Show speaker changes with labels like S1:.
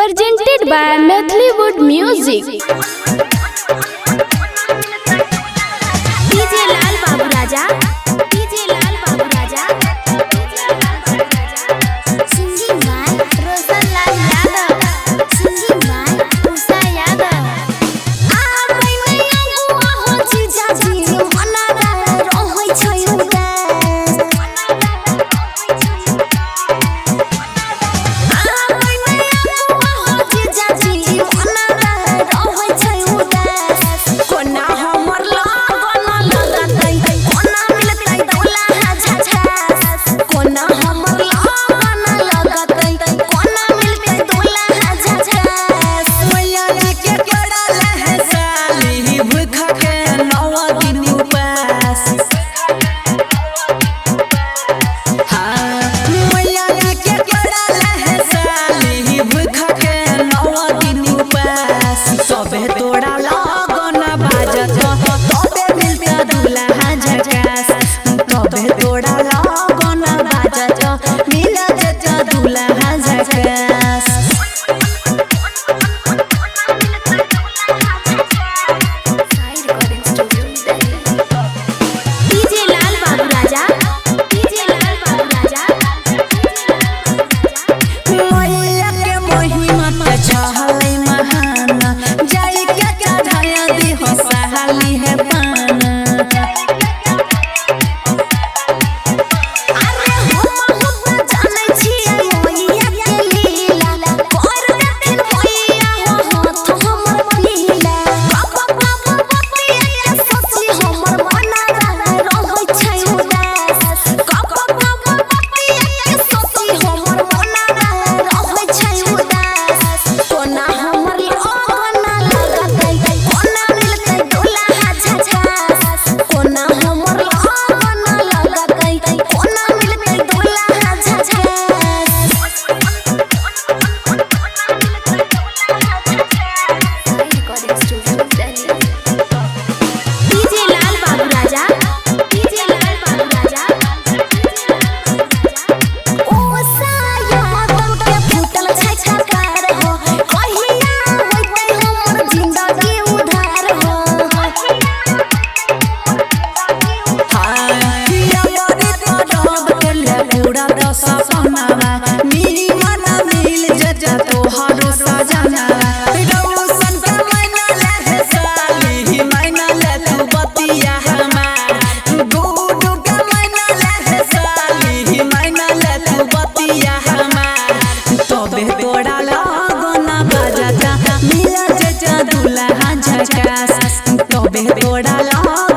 S1: presented by Methleywood Music.
S2: DJ Lal Babu Raja, DJ Lal Babu Raja, singing by Roshan Lal Yadav, singing by Usha Yadav. आ मैया गुआ हो जीजा जी मना रहै छै उदास। आ मैया गुआ हो जीजा जी मना रहै छै उदास। कोना हमर लगन लगतै कोना मिलतै दुल्हा झझकास। कोना हमर लगन लगतै कोना मिलतै दुल्हा झझकास।
S3: मैया जी के पड़ल है साली भूखा के 9 दिन उपास। हाँ मैया जी के पड़ल है साली भूखा के 9 दिन उपास। सबे तोड़ा लगन बाजत तबे मिलता दुल्हा झझकास। तबे तोड़ा लगन बाजत मिलत दुल्हा झझकास।
S2: DJ लाल बाबू राजा, DJ लाल बाबू राजा,
S3: मैया के महिमा त छहलै महान। जाई के चढ़ाया देह सहाली है पान।
S2: अरे हम जानै छियै मैया के लीला। कर देथिन मैया हाथ हमर पीला। बाबा बतिया के सोची हमर मना रहै छै उदास। बाबा बतिया के सोची हमर मना रहै छै उदास। कोना हमर लगन लगतै कोना मिलतै दुल्हा झझकास। कोना हमर लगन लगतै कोना मिलतै दुल्हा झझकास। DJ लाल बाबू राजा, DJ लाल बाबू राजा, उषा यादव के फूटल छै छकार हो। कहिया होइतै हमर जिंदगी उधार हो।
S3: हाँ किया बड़ी तरब के ले पूरा दस सपनावा। नीमन मिल जजा तोहरो सजनावा। रौशन के मैना ले है साली मैना ले तू बतिया हमार। गुडू के मैना ले है साली मैना ले तू बतिया हमार। तबे तोड़ा लगन बाजता मिल जजा दुल्हा झझकास। तबे तोड़ा लगन